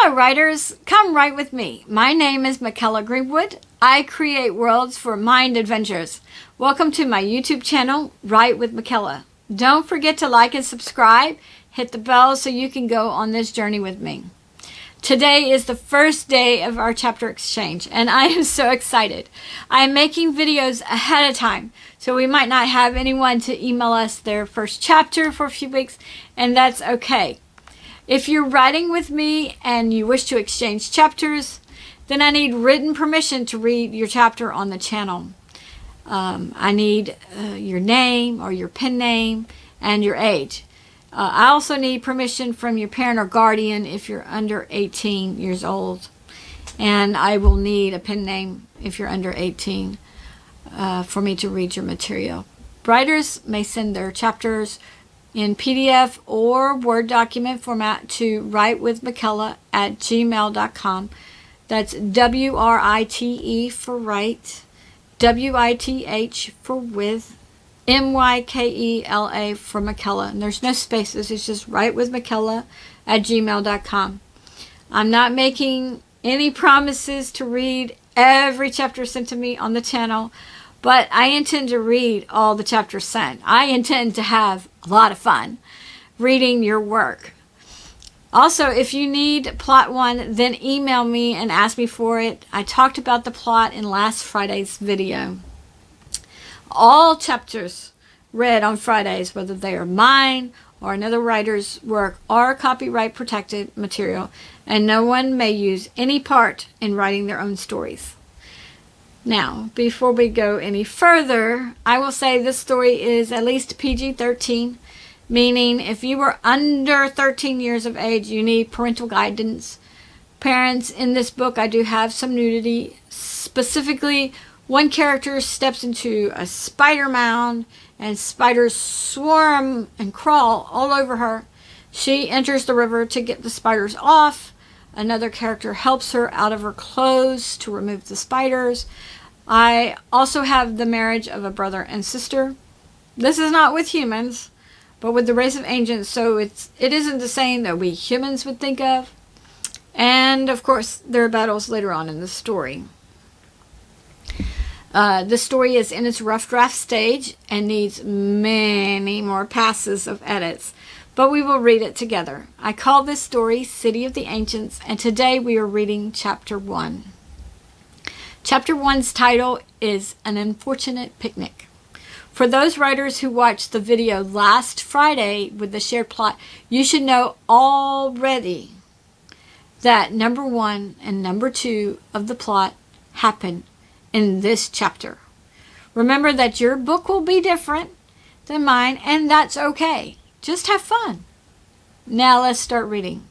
Hello, writers. Come write with me. My name is Mykela Greenwood. I create worlds for mind adventures. Welcome to my YouTube channel, Write with Mykela. Don't forget to like and subscribe. Hit the bell so you can go on this journey with me. Today is the first day of our chapter exchange, and I am so excited. I am making videos ahead of time, so we might not have anyone to email us their first chapter for a few weeks, and that's okay. If you're writing with me and you wish to exchange chapters, then I need written permission to read your chapter on the channel. I need your name or your pen name and your age. I also need permission from your parent or guardian if you're under 18 years old. And I will need a pen name if you're under 18 for me to read your material. Writers may send their chapters in PDF or Word document format to writewithmykela@gmail.com. That's WRITE for write, WITH for with, MYKELA for Mykela. And there's no spaces. It's just writewithmykela@gmail.com. I'm not making any promises to read every chapter sent to me on the channel, but I intend to read all the chapters sent. I intend to have a lot of fun reading your work. Also, if you need plot 1, then email me and ask me for it. I talked about the plot in last Friday's video. All chapters read on Fridays, whether they are mine or another writer's work, are copyright protected material, and no one may use any part in writing their own stories. Now, before we go any further, I will say this story is at least PG-13, meaning if you were under 13 years of age, you need parental guidance. Parents, in this book, I do have some nudity. Specifically, one character steps into a spider mound, and spiders swarm and crawl all over her. She enters the river to get the spiders off. Another character helps her out of her clothes to remove the spiders. I also have the marriage of a brother and sister. This is not with humans, but with the race of ancients, so it isn't the same that we humans would think of. And, of course, there are battles later on in the story. The story is in its rough draft stage and needs many more passes of edits, but we will read it together. I call this story City of the Ancients, and today we are reading Chapter 1. Chapter 1's title is An Unfortunate Picnic. For those writers who watched the video last Friday with the shared plot, you should know already that number 1 and number 2 of the plot happen in this chapter. Remember that your book will be different than mine, and that's okay. Just have fun. Now let's start reading.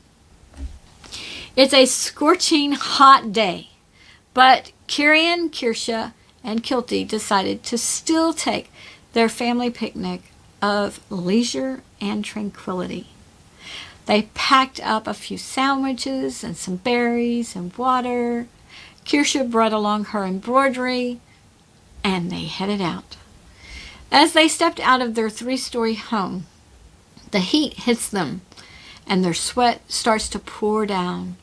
It's a scorching hot day, but Kirian, Kirsha, and Kilty decided to still take their family picnic of leisure and tranquility. They packed up a few sandwiches and some berries and water. Kirsha brought along her embroidery, and they headed out. As they stepped out of their 3-story home, the heat hits them, and their sweat starts to pour down.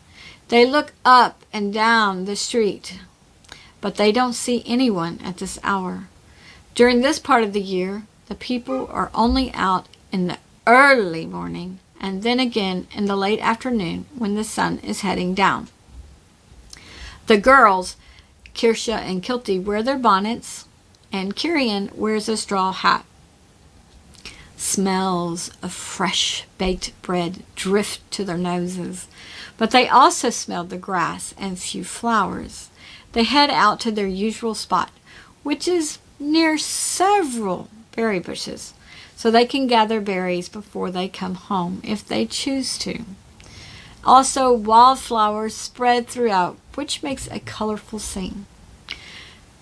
They look up and down the street, but they don't see anyone at this hour. During this part of the year, the people are only out in the early morning and then again in the late afternoon when the sun is heading down. The girls, Kirsha and Kilty, wear their bonnets, and Kirian wears a straw hat. Smells of fresh baked bread drift to their noses, but they also smell the grass and few flowers. They head out to their usual spot, which is near several berry bushes, so they can gather berries before they come home if they choose to. Also, wildflowers spread throughout, which makes a colorful scene.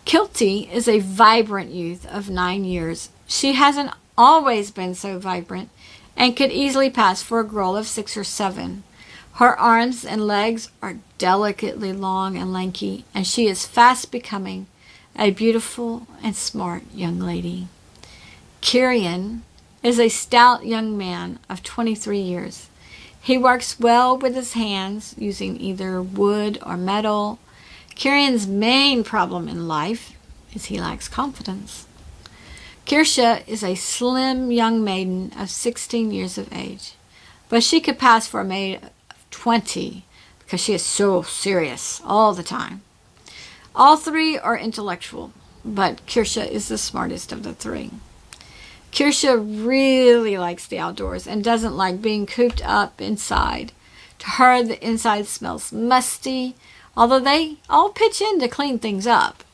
Kilty is a vibrant youth of 9 years. She hasn't always been so vibrant and could easily pass for a girl of 6 or 7. Her arms and legs are delicately long and lanky, and she is fast becoming a beautiful and smart young lady. Kirian is a stout young man of 23 years. He works well with his hands, using either wood or metal. Kirian's main problem in life is he lacks confidence. Kirsha is a slim young maiden of 16 years of age, but she could pass for a maid of 20 because she is so serious all the time. All three are intellectual, but Kirsha is the smartest of the three. Kirsha really likes the outdoors and doesn't like being cooped up inside. To her, the inside smells musty, although they all pitch in to clean things up.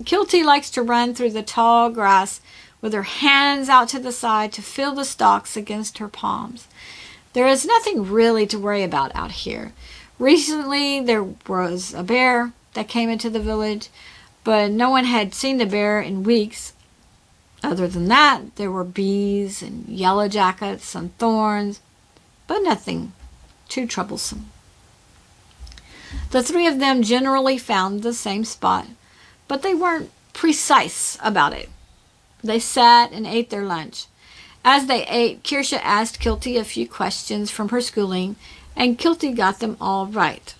Kilty likes to run through the tall grass with her hands out to the side to feel the stalks against her palms. There is nothing really to worry about out here. Recently, there was a bear that came into the village, but no one had seen the bear in weeks. Other than that, there were bees and yellow jackets and thorns, but nothing too troublesome. The three of them generally found the same spot, but they weren't precise about it. They sat and ate their lunch. As they ate, Kirsha asked Kilty a few questions from her schooling, and Kilty got them all right.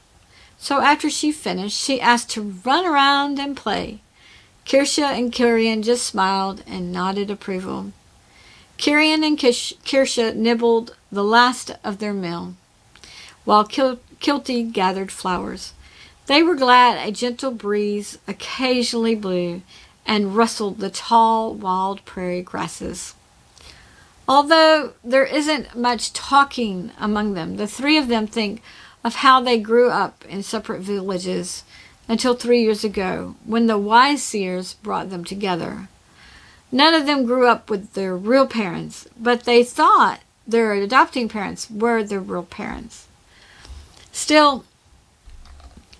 So after she finished, she asked to run around and play. Kirsha and Kirian just smiled and nodded approval. Kirian and Kirsha nibbled the last of their meal, while Kilty gathered flowers. They were glad a gentle breeze occasionally blew and rustled the tall wild prairie grasses. Although there isn't much talking among them, the three of them think of how they grew up in separate villages until 3 years ago, when the wise seers brought them together. None of them grew up with their real parents, but they thought their adopting parents were their real parents. Still,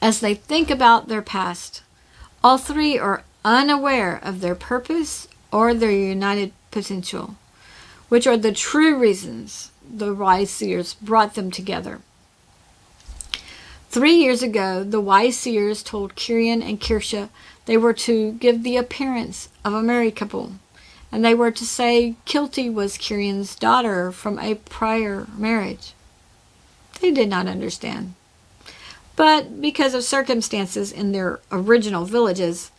as they think about their past, all three are unaware of their purpose or their united potential, which are the true reasons the wise seers brought them together. 3 years ago, the wise seers told Kirian and Kirsha they were to give the appearance of a married couple, and they were to say Kilty was Kirian's daughter from a prior marriage. They did not understand. But because of circumstances in their original villages,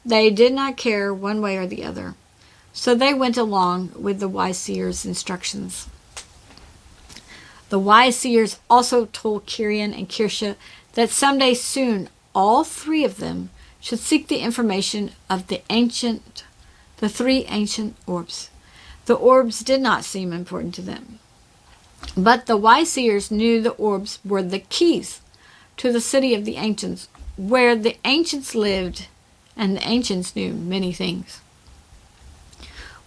they did not care one way or the other. So they went along with the wise seers' instructions. The wise seers also told Kirian and Kirsha that someday soon all three of them should seek the information of the three ancient orbs. The orbs did not seem important to them. But the wise seers knew the orbs were the keys to the city of the ancients, where the ancients lived, and the ancients knew many things.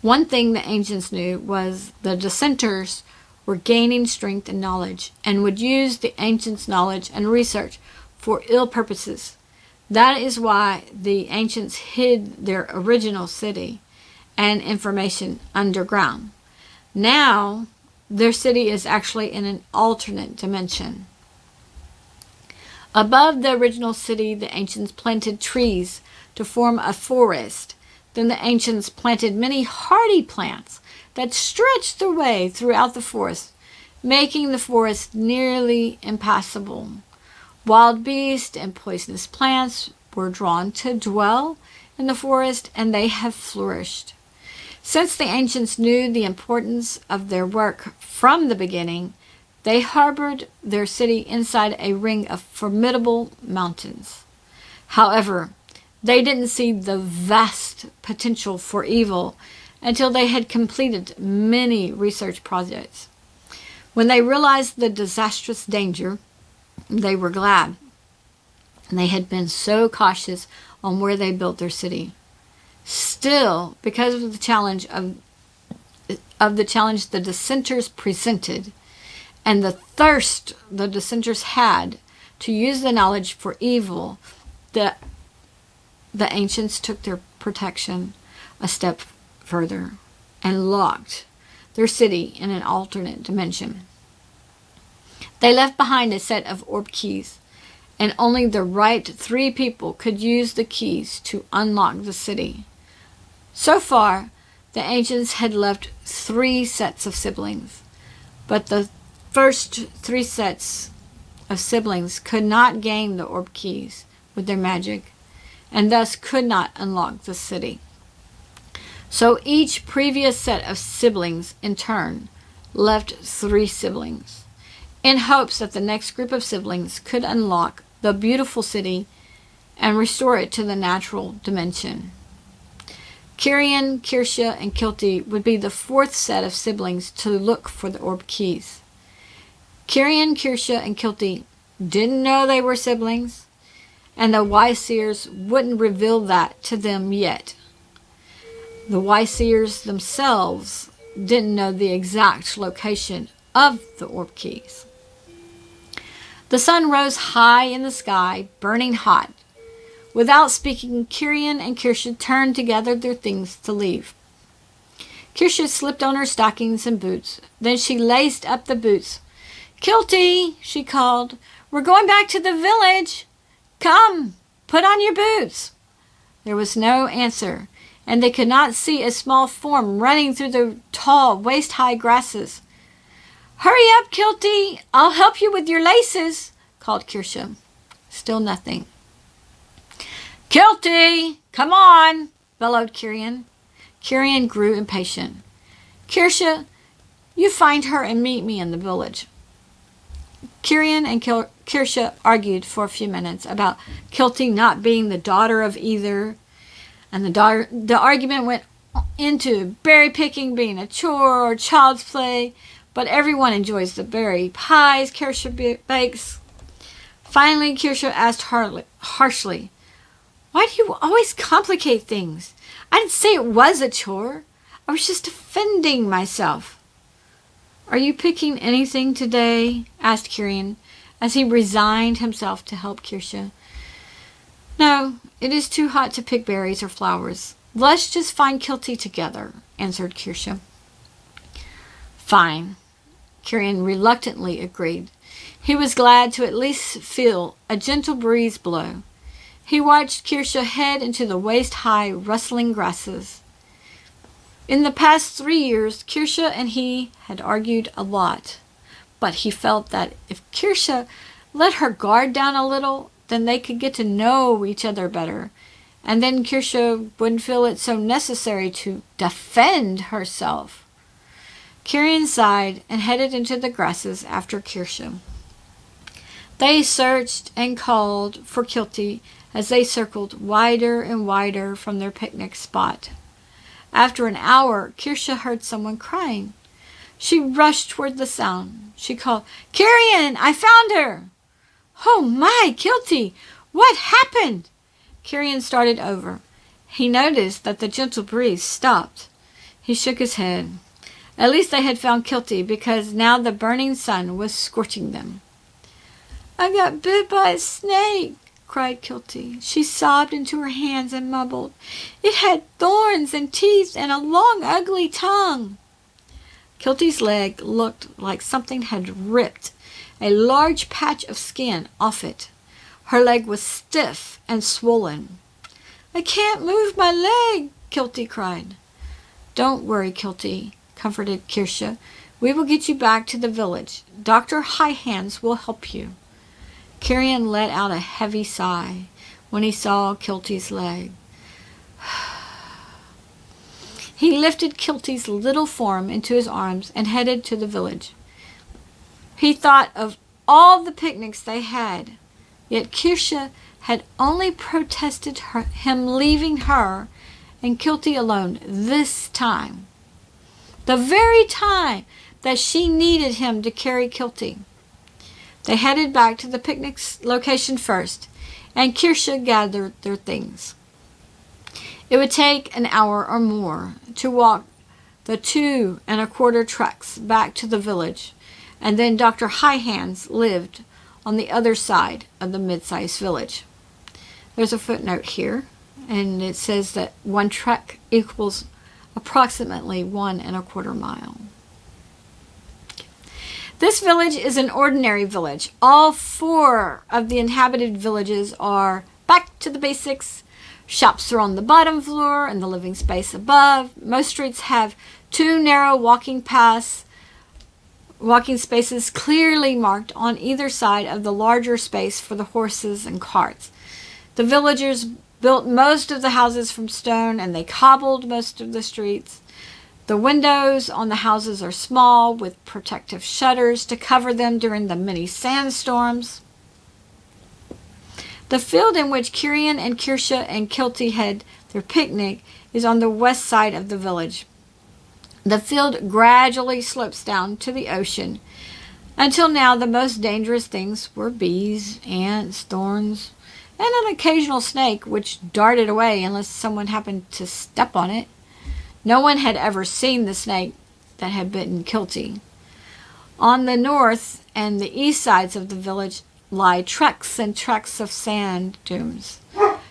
One thing the ancients knew was the dissenters were gaining strength and knowledge, and would use the ancients' knowledge and research for ill purposes. That is why the ancients hid their original city and information underground. Now, their city is actually in an alternate dimension. Above the original city, the ancients planted trees to form a forest. Then the ancients planted many hardy plants that stretched their way throughout the forest, making the forest nearly impassable. Wild beasts and poisonous plants were drawn to dwell in the forest, and they have flourished. Since the ancients knew the importance of their work from the beginning, they harbored their city inside a ring of formidable mountains. However, they didn't see the vast potential for evil until they had completed many research projects. When they realized the disastrous danger, they were glad. They had been so cautious on where they built their city. Still, because of the challenge the dissenters presented, and the thirst the dissenters had to use the knowledge for evil, the ancients took their protection a step further and locked their city in an alternate dimension. They left behind a set of orb keys, and only the right three people could use the keys to unlock the city. So far, the ancients had left 3 sets of siblings, but the first three sets of siblings could not gain the orb keys with their magic, and thus could not unlock the city. So each previous set of siblings, in turn, left 3 siblings, in hopes that the next group of siblings could unlock the beautiful city and restore it to the natural dimension. Kirian, Kirsha, and Kilty would be the 4th set of siblings to look for the orb keys. Kirian, Kirsha, and Kilty didn't know they were siblings, and the wise seers wouldn't reveal that to them yet. The wise seers themselves didn't know the exact location of the orb keys. The sun rose high in the sky, burning hot. Without speaking, Kirian and Kirsha turned to gather their things to leave. Kirsha slipped on her stockings and boots. Then she laced up the boots. "Kilty," she called, "we're going back to the village. Come, put on your boots." There was no answer, and they could not see a small form running through the tall, waist-high grasses. "Hurry up, Kilty. I'll help you with your laces," called Kirsha. Still nothing. "Kilty, come on," bellowed Kirian. Kirian grew impatient. "Kirsha, you find her and meet me in the village." Kirian and Kirsha argued for a few minutes about Kilty not being the daughter of either, and the argument went into berry picking being a chore or child's play, but everyone enjoys the berry pies Kirsha bakes. Finally, Kirsha asked harshly, "Why do you always complicate things? I didn't say it was a chore. I was just defending myself." "Are you picking anything today?" asked Kirian, as he resigned himself to help Kirsha. "No, it is too hot to pick berries or flowers. Let's just find Kilty together," answered Kirsha. "Fine," Kirian reluctantly agreed. He was glad to at least feel a gentle breeze blow. He watched Kirsha head into the waist-high, rustling grasses. In the past 3 years, Kirsha and he had argued a lot, but he felt that if Kirsha let her guard down a little, then they could get to know each other better, and then Kirsha wouldn't feel it so necessary to defend herself. Kirian sighed and headed into the grasses after Kirsha. They searched and called for Kilty as they circled wider and wider from their picnic spot. After an hour, Kirsha heard someone crying. She rushed toward the sound. She called, "Kirian, I found her!" "Oh my, Kilty, what happened?" Kirian started over. He noticed that the gentle breeze stopped. He shook his head. At least they had found Kilty, because now the burning sun was scorching them. "I got bit by a snake," cried Kilty. She sobbed into her hands and mumbled, "It had thorns and teeth and a long, ugly tongue." Kilty's leg looked like something had ripped a large patch of skin off it. Her leg was stiff and swollen. "I can't move my leg," Kilty cried. "Don't worry, Kilty," comforted Kirsha. "We will get you back to the village. Dr. High Hands will help you." Kirian let out a heavy sigh when he saw Kilty's leg. He lifted Kilty's little form into his arms and headed to the village. He thought of all the picnics they had, yet Kirsha had only protested him leaving her and Kilty alone this time. The very time that she needed him to carry Kilty. They headed back to the picnic location first, and Kirsha gathered their things. It would take an hour or more to walk the 2.25 tracks back to the village, and then Dr. High Hands lived on the other side of the mid-sized village. There's a footnote here, and it says that 1 trek equals approximately 1.25 miles. This village is an ordinary village. All 4 of the inhabited villages are back to the basics. Shops are on the bottom floor and the living space above. Most streets have 2 narrow walking paths walking spaces clearly marked on either side of the larger space for the horses and carts. The villagers built most of the houses from stone, and they cobbled most of the streets. The windows on the houses are small, with protective shutters to cover them during the many sandstorms. The field in which Kirian and Kirsha and Kilty had their picnic is on the west side of the village. The field gradually slopes down to the ocean. Until now, the most dangerous things were bees, ants, thorns, and an occasional snake which darted away unless someone happened to step on it. No one had ever seen the snake that had bitten Kilty. On the north and the east sides of the village lie tracts and tracts of sand dunes.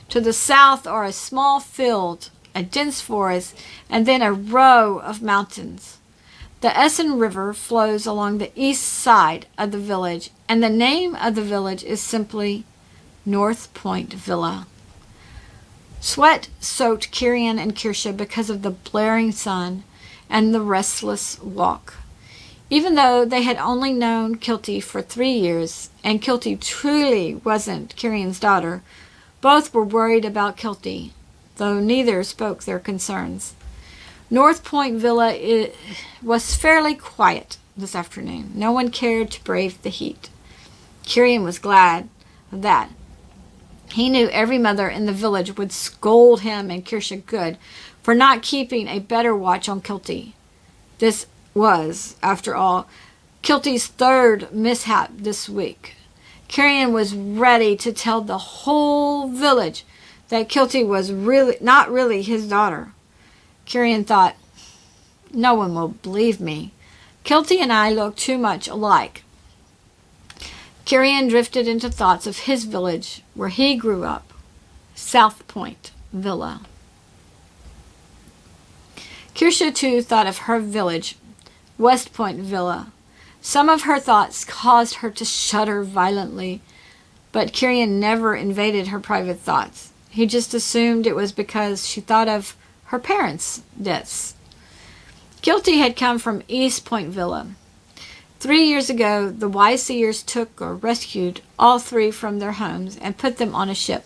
To the south are a small field, a dense forest, and then a row of mountains. The Essen River flows along the east side of the village, and the name of the village is simply North Point Villa. Sweat soaked Kirian and Kirsha because of the blaring sun and the restless walk. Even though they had only known Kilty for 3 years, and Kilty truly wasn't Kirian's daughter, both were worried about Kilty, though neither spoke their concerns. North Point Villa was fairly quiet this afternoon. No one cared to brave the heat. Kirian was glad of that. He knew every mother in the village would scold him and Kirsha good for not keeping a better watch on Kilty. This was, after all, Kilty's 3rd mishap this week. Kirian was ready to tell the whole village that Kilty was not really his daughter. Kirian thought, no one will believe me. Kilty and I look too much alike. Kirian drifted into thoughts of his village where he grew up, South Point Villa. Kirsha, too, thought of her village, West Point Villa. Some of her thoughts caused her to shudder violently, but Kirian never invaded her private thoughts. He just assumed it was because she thought of her parents' deaths. Kilty had come from East Point Villa. 3 years ago, the Wyseers took or rescued all 3 from their homes and put them on a ship.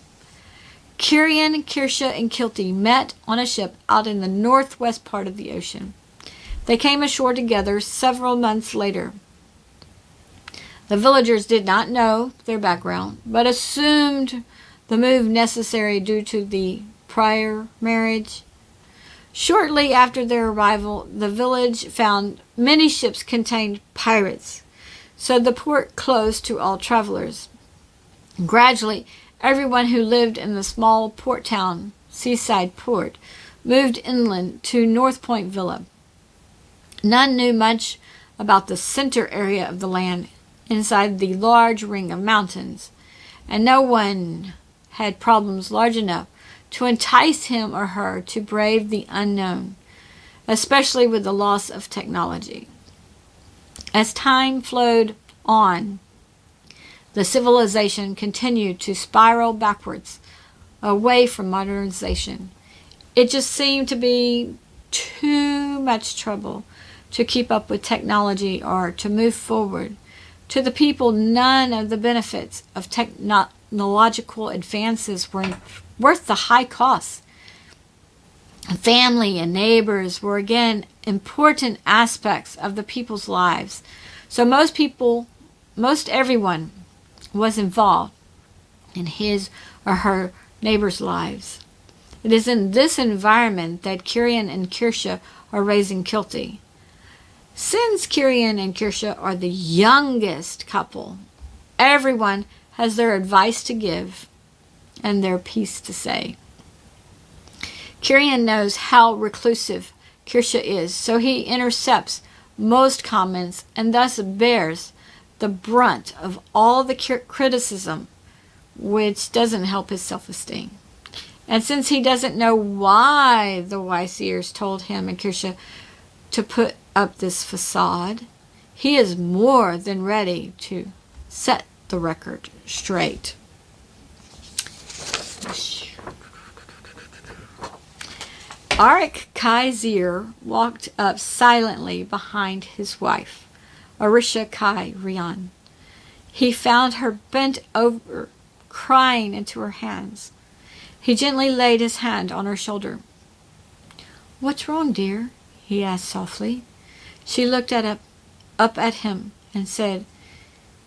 Kirian, Kirsha, and Kilty met on a ship out in the northwest part of the ocean. They came ashore together several months later. The villagers did not know their background, but assumed the move necessary due to the prior marriage. Shortly after their arrival, the village found many ships contained pirates, so the port closed to all travelers. Gradually, everyone who lived in the small port town, seaside port, moved inland to North Point Villa. None knew much about the center area of the land inside the large ring of mountains, and no one had problems large enough to entice him or her to brave the unknown, especially with the loss of technology. As time flowed on, the civilization continued to spiral backwards, away from modernization. It just seemed to be too much trouble to keep up with technology or to move forward. To the people, none of the benefits of technological advances were worth the high costs. Family and neighbors were again important aspects of the people's lives. So most everyone was involved in his or her neighbors' lives. It is in this environment that Kirian and Kirsha are raising Kilty. Since Kirian and Kirsha are the youngest couple, everyone has their advice to give and their piece to say. Kirian knows how reclusive Kirsha is, so he intercepts most comments and thus bears the brunt of all the criticism, which doesn't help his self-esteem. And since he doesn't know why the Wyseers told him and Kirsha to put up this facade, he is more than ready to set the record straight. Arik Kaiser walked up silently behind his wife. Arisha Kai Rian. He found her bent over, crying into her hands. He gently laid his hand on her shoulder. "What's wrong, dear?" he asked softly. She looked up at him and said,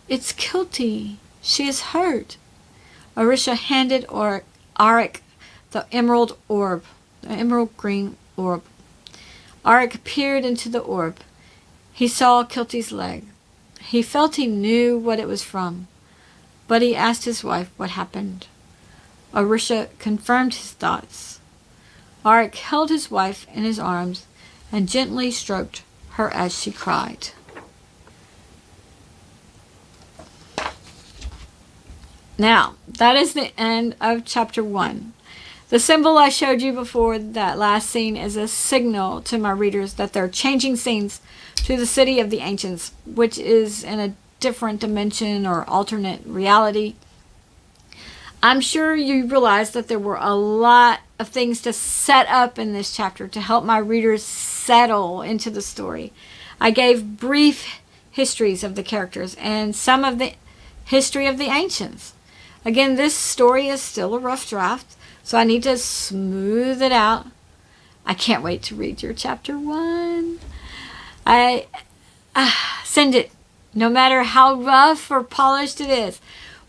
"It's Kilty. She is hurt." Arisha handed Arik the emerald green orb. Arik peered into the orb. He saw Kilty's leg. He felt he knew what it was from, but he asked his wife what happened. Arisha confirmed his thoughts. Arik held his wife in his arms and gently stroked her as she cried. Now, that is the end of chapter 1. The symbol I showed you before that last scene is a signal to my readers that they're changing scenes to the city of the ancients, which is in a different dimension or alternate reality. I'm sure you realize that there were a lot of things to set up in this chapter to help my readers settle into the story. I gave brief histories of the characters and some of the history of the ancients. Again, this story is still a rough draft, so I need to smooth it out. I can't wait to read your chapter 1. Send it, no matter how rough or polished it is.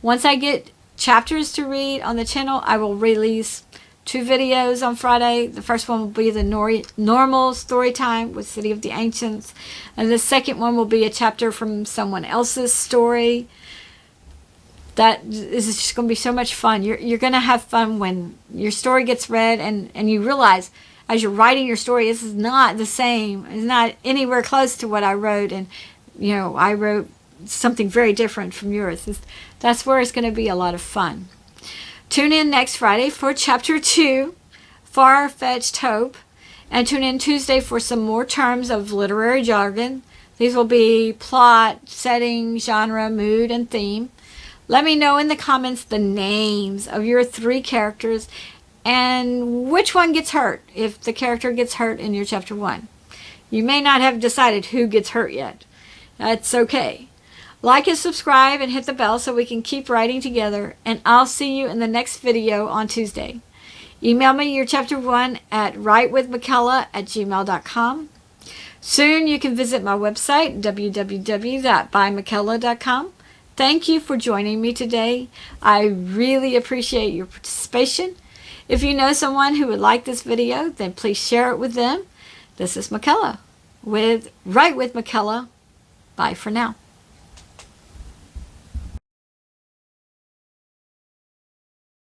Once I get chapters to read on the channel, I will release 2 videos on Friday. The first one will be the normal story time with City of the Ancients, and the second one will be a chapter from someone else's story. That is just going to be so much fun. You're going to have fun when your story gets read and you realize as you're writing your story, this is not the same. It's not anywhere close to what I wrote. And, I wrote something very different from yours. That's where it's going to be a lot of fun. Tune in next Friday for chapter 2, Far-Fetched Hope. And tune in Tuesday for some more terms of literary jargon. These will be plot, setting, genre, mood, and theme. Let me know in the comments the names of your 3 characters and which one gets hurt if the character gets hurt in your chapter 1. You may not have decided who gets hurt yet. That's okay. Like and subscribe and hit the bell so we can keep writing together, and I'll see you in the next video on Tuesday. Email me your chapter 1 at writewithmykela@gmail.com. Soon you can visit my website, www.bymykela.com. Thank you for joining me today. I really appreciate your participation. If you know someone who would like this video, then please share it with them. This is Mykela with Write with Mykela. Bye for now.